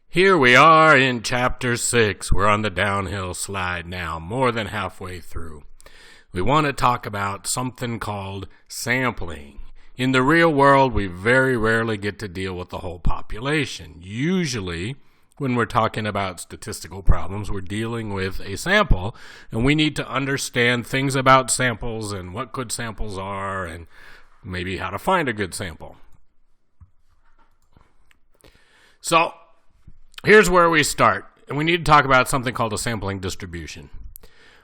Here we are in Chapter 6. We're on the downhill slide now, more than halfway through. We want to talk about something called sampling. In the real world, we very rarely get to deal with the whole population. Usually, when we're talking about statistical problems, we're dealing with a sample, and we need to understand things about samples and what good samples are and maybe how to find a good sample. So, here's where we start, and we need to talk about something called a sampling distribution.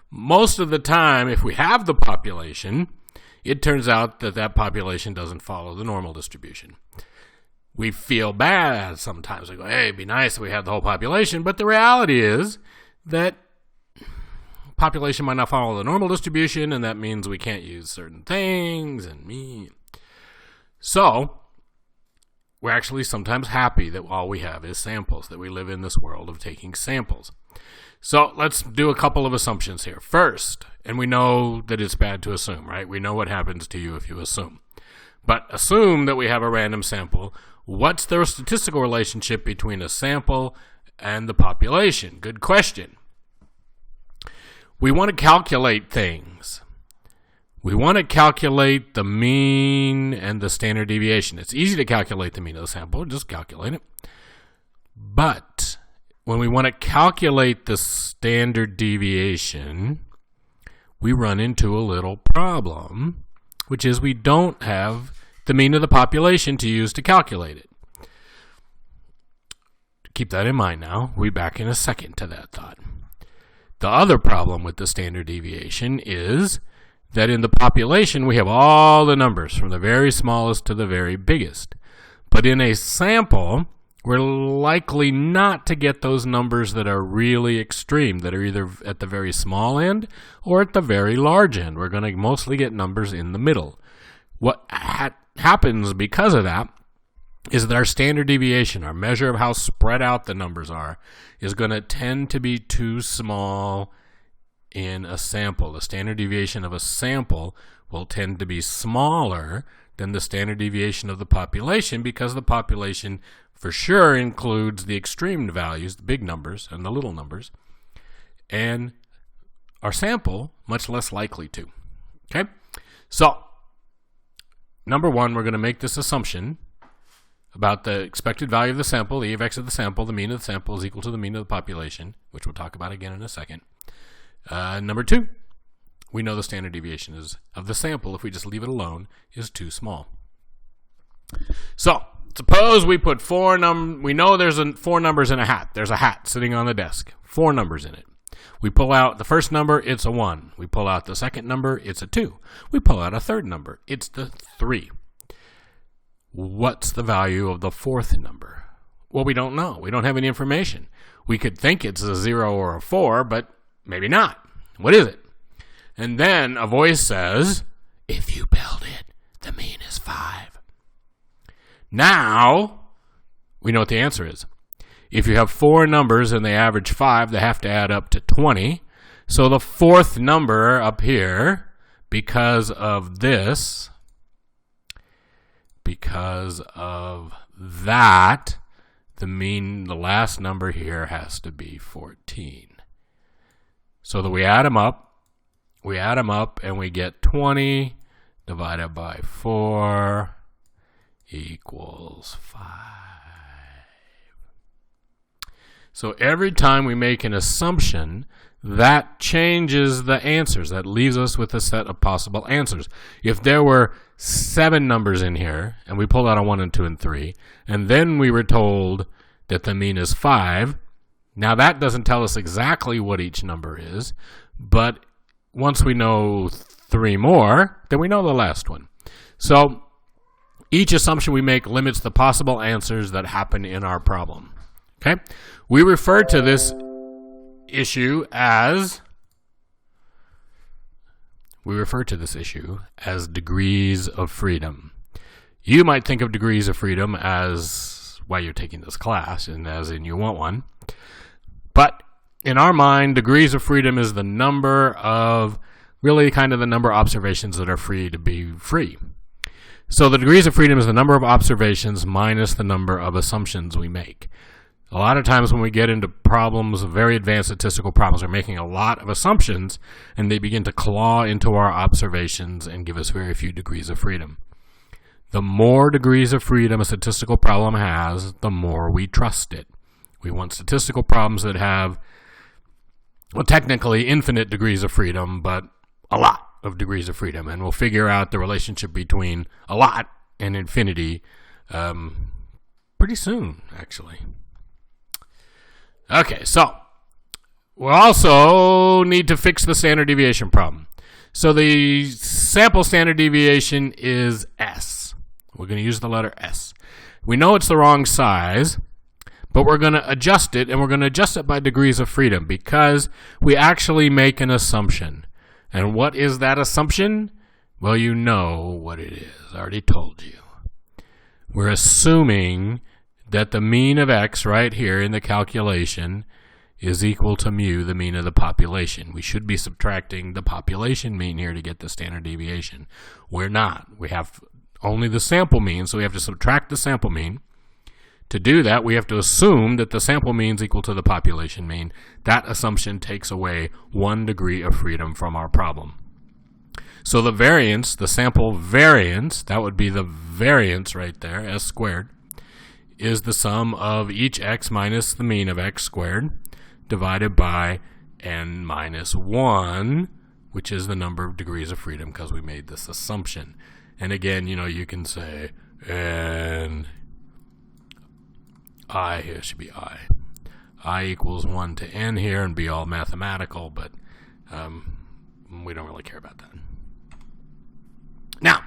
Most of the time, if we have the population, it turns out that that population doesn't follow the normal distribution. We feel bad sometimes. We go, hey, it'd be nice if we had the whole population, but the reality is that population might not follow the normal distribution, and that means we can't use certain things, So, we're actually sometimes happy that all we have is samples, that we live in this world of taking samples. So let's do a couple of assumptions here. First, and we know that it's bad to assume, right? We know what happens to you if you assume. But assume that we have a random sample. What's the statistical relationship between a sample and the population? Good question. We want to calculate things. We want to calculate the mean and the standard deviation. It's easy to calculate the mean of the sample. Just calculate it. But when we want to calculate the standard deviation, we run into a little problem, which is we don't have the mean of the population to use to calculate it. Keep that in mind now. We'll be back in a second to that thought. The other problem with the standard deviation is that in the population, we have all the numbers from the very smallest to the very biggest. But in a sample, we're likely not to get those numbers that are really extreme, that are either at the very small end or at the very large end. We're going to mostly get numbers in the middle. What happens because of that is that our standard deviation, our measure of how spread out the numbers are, is going to tend to be too small in a sample. The standard deviation of a sample will tend to be smaller than the standard deviation of the population because the population for sure includes the extreme values, the big numbers and the little numbers, and our sample much less likely to. Okay? So, number one, we're going to make this assumption about the expected value of the sample, the E of x of the sample, the mean of the sample is equal to the mean of the population, which we'll talk about again in a second. Number two, we know the standard deviation is of the sample, if we just leave it alone, is too small. So, suppose we put we know there's four numbers in a hat. There's a hat sitting on the desk, 4 numbers in it. We pull out the first number, it's a 1. We pull out the second number, it's a 2. We pull out a third number, it's the 3. What's the value of the fourth number? Well, we don't know. We don't have any information. We could think it's a 0 or a 4, but maybe not. What is it? And then a voice says, if you build it, the mean is 5. Now, we know what the answer is. If you have 4 numbers and they average 5, they have to add up to 20. So the fourth number up here, because of this, because of that, the last number here has to be 14. So that we add them up, and we get 20 divided by 4 equals 5. So every time we make an assumption, that changes the answers. That leaves us with a set of possible answers. If there were 7 numbers in here, and we pulled out a 1 and 2 and 3, and then we were told that the mean is 5, now that doesn't tell us exactly what each number is, but once we know 3 more, then we know the last one. So each assumption we make limits the possible answers that happen in our problem. Okay? We refer to this issue as degrees of freedom. You might think of degrees of freedom as why you're taking this class, and as in you want one. But in our mind, degrees of freedom is the number of, really kind of the number of observations that are free to be free. So the degrees of freedom is the number of observations minus the number of assumptions we make. A lot of times when we get into problems, very advanced statistical problems, we're making a lot of assumptions, and they begin to claw into our observations and give us very few degrees of freedom. The more degrees of freedom a statistical problem has, the more we trust it. We want statistical problems that have, well, technically infinite degrees of freedom, but a lot of degrees of freedom. And we'll figure out the relationship between a lot and infinity pretty soon, actually. Okay, so we'll also need to fix the standard deviation problem. So the sample standard deviation is S. We're going to use the letter S. We know it's the wrong size, but we're going to adjust it, and we're going to adjust it by degrees of freedom because we actually make an assumption. And what is that assumption? Well, you know what it is. I already told you. We're assuming that the mean of X right here in the calculation is equal to mu, the mean of the population. We should be subtracting the population mean here to get the standard deviation. We're not. We have only the sample mean, so we have to subtract the sample mean. To do that, we have to assume that the sample mean is equal to the population mean. That assumption takes away 1 degree of freedom from our problem. So the variance, the sample variance, that would be the variance right there, S squared, is the sum of each x minus the mean of x squared divided by n minus 1, which is the number of degrees of freedom because we made this assumption. And again, you know, you can say, and I here should be I equals 1 to n here and be all mathematical, but we don't really care about that. Now,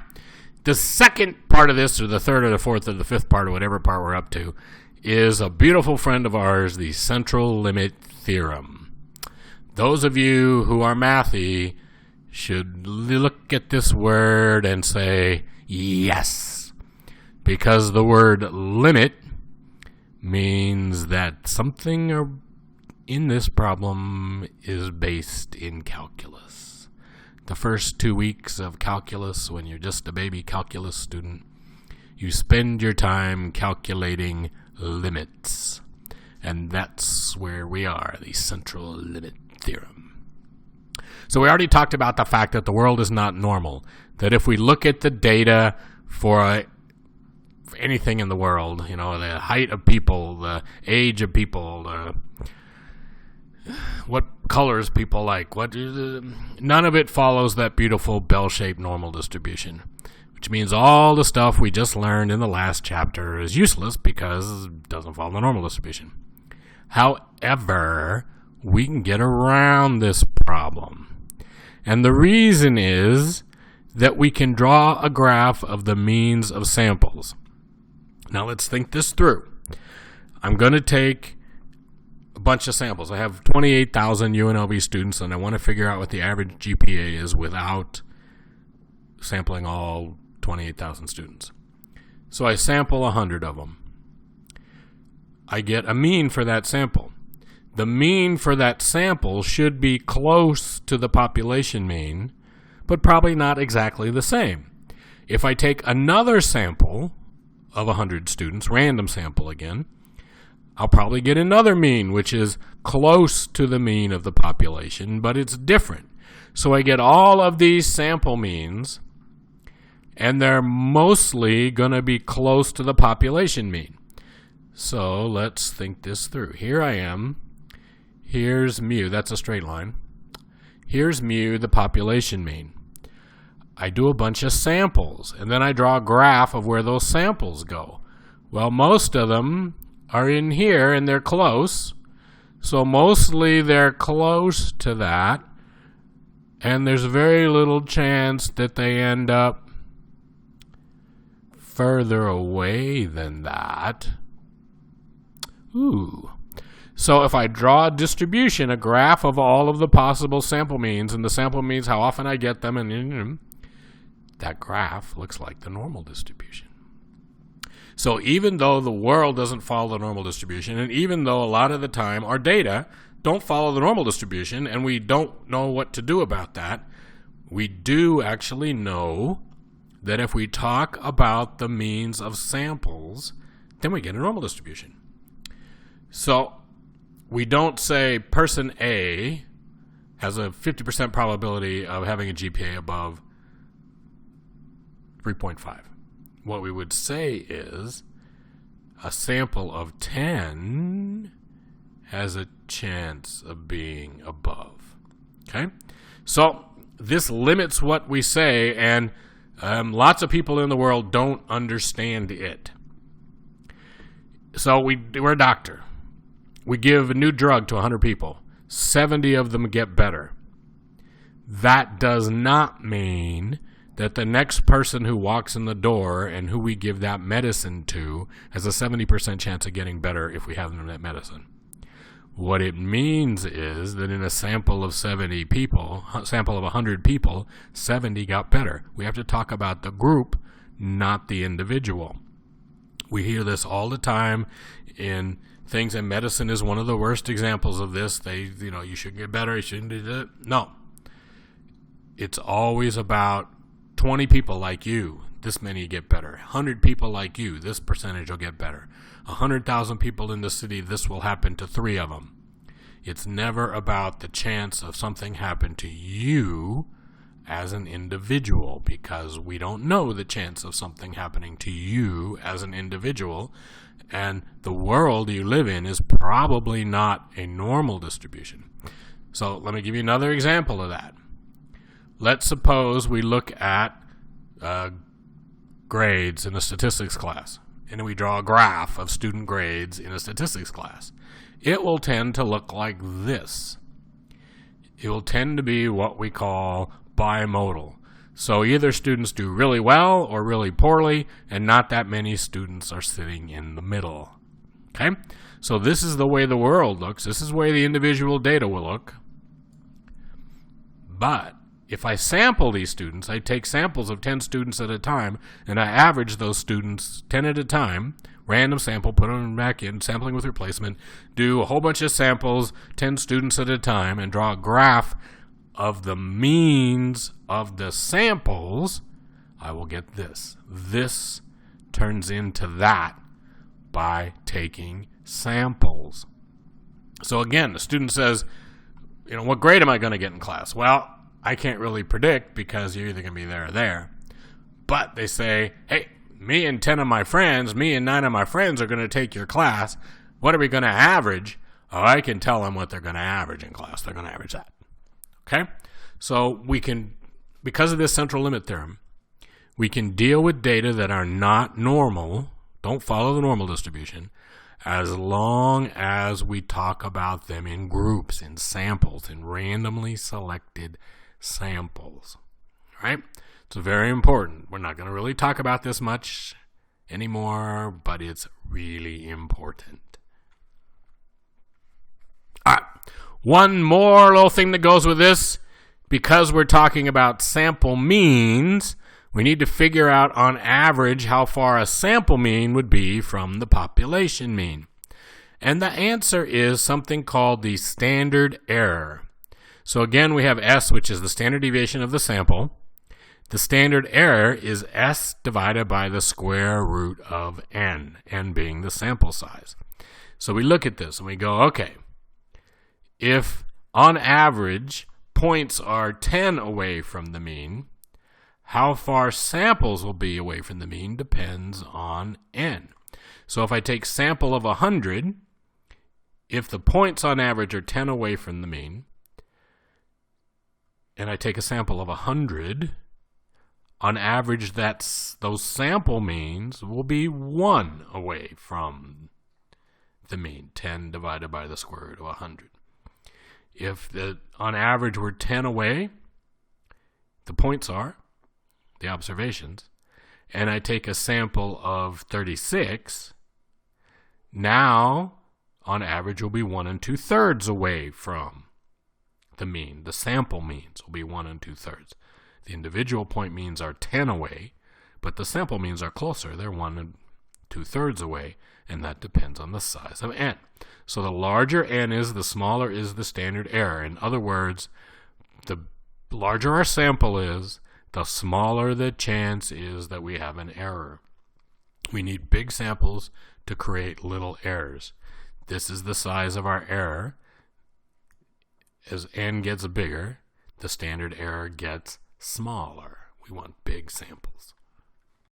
the second part of this, or the third or the fourth or the fifth part, or whatever part we're up to, is a beautiful friend of ours, the central limit theorem. Those of you who are mathy should look at this word and say, yes, because the word limit means that something in this problem is based in calculus. The first 2 weeks of calculus, when you're just a baby calculus student, you spend your time calculating limits. And that's where we are, the central limit theorem. So we already talked about the fact that the world is not normal. That if we look at the data for anything in the world, you know, the height of people, the age of people, what colors people like, none of it follows that beautiful bell-shaped normal distribution, which means all the stuff we just learned in the last chapter is useless because it doesn't follow the normal distribution. However, we can get around this problem. And the reason is that we can draw a graph of the means of samples. Now let's think this through. I'm going to take a bunch of samples. I have 28,000 UNLV students, and I want to figure out what the average GPA is without sampling all 28,000 students. So I sample 100 of them. I get a mean for that sample. The mean for that sample should be close to the population mean, but probably not exactly the same. If I take another sample of 100 students, random sample again, I'll probably get another mean, which is close to the mean of the population, but it's different. So I get all of these sample means, and they're mostly going to be close to the population mean. So let's think this through. Here I am. Here's mu. That's a straight line. Here's mu, the population mean. I do a bunch of samples, and then I draw a graph of where those samples go. Well, most of them are in here, and they're close. So mostly they're close to that, and there's very little chance that they end up further away than that. Ooh. So if I draw a distribution, a graph of all of the possible sample means, and the sample means how often I get them, and that graph looks like the normal distribution. So even though the world doesn't follow the normal distribution, and even though a lot of the time our data don't follow the normal distribution, and we don't know what to do about that, we do actually know that if we talk about the means of samples, then we get a normal distribution. So we don't say person A has a 50% probability of having a GPA above 3.5. What we would say is a sample of 10 has a chance of being above. Okay? So this limits what we say, and lots of people in the world don't understand it. So we're a doctor. We give a new drug to 100 people. 70 of them get better. That does not mean that the next person who walks in the door and who we give that medicine to has a 70% chance of getting better if we have them that medicine. What it means is that in a sample of 70 people, sample of 100 people, 70 got better. We have to talk about the group, not the individual. We hear this all the time in things, and medicine is one of the worst examples of this. You should get better, you shouldn't do that. No. It's always about 20 people like you, this many get better. 100 people like you, this percentage will get better. 100,000 people in the city, this will happen to 3 of them. It's never about the chance of something happen to you as an individual, because we don't know the chance of something happening to you as an individual, and the world you live in is probably not a normal distribution. So let me give you another example of that. Let's suppose we look at grades in a statistics class, and we draw a graph of student grades in a statistics class. It will tend to look like this. It will tend to be what we call bimodal. So either students do really well or really poorly, and not that many students are sitting in the middle. Okay? So this is the way the world looks. This is the way the individual data will look. But if I sample these students, I take samples of 10 students at a time, and I average those students 10 at a time, random sample, put them back in, sampling with replacement, do a whole bunch of samples, 10 students at a time, and draw a graph of the means of the samples, I will get this. This turns into that by taking samples. So again, the student says, what grade am I going to get in class? Well, I can't really predict because you're either going to be there or there. But they say, hey, me and 9 of my friends are going to take your class. What are we going to average? Oh, I can tell them what they're going to average in class. They're going to average that. Okay? So we can, because of this central limit theorem, we can deal with data that are not normal, don't follow the normal distribution, as long as we talk about them in groups, in samples, in randomly selected samples. All right? It's very important. We're not going to really talk about this much anymore, but it's really important. All right. One more little thing that goes with this. Because we're talking about sample means, we need to figure out on average how far a sample mean would be from the population mean. And the answer is something called the standard error. So again, we have S, which is the standard deviation of the sample. The standard error is S divided by the square root of N, N being the sample size. So we look at this and we go, okay, if on average points are 10 away from the mean, how far samples will be away from the mean depends on N. So if I take sample of 100, if the points on average are 10 away from the mean, and I take a sample of 100, on average those sample means will be 1 away from the mean, 10 divided by the square root of 100. If on average we're 10 away, the points are, the observations, and I take a sample of 36, now on average will be 1 2/3 away from the mean. The sample means will be 1 2/3. The individual point means are 10 away, but the sample means are closer. They're 1 2/3 away, and that depends on the size of N. So the larger N is, the smaller is the standard error. In other words, the larger our sample is, the smaller the chance is that we have an error. We need big samples to create little errors. this is the size of our error. As n gets bigger, the standard error gets smaller. We want big samples.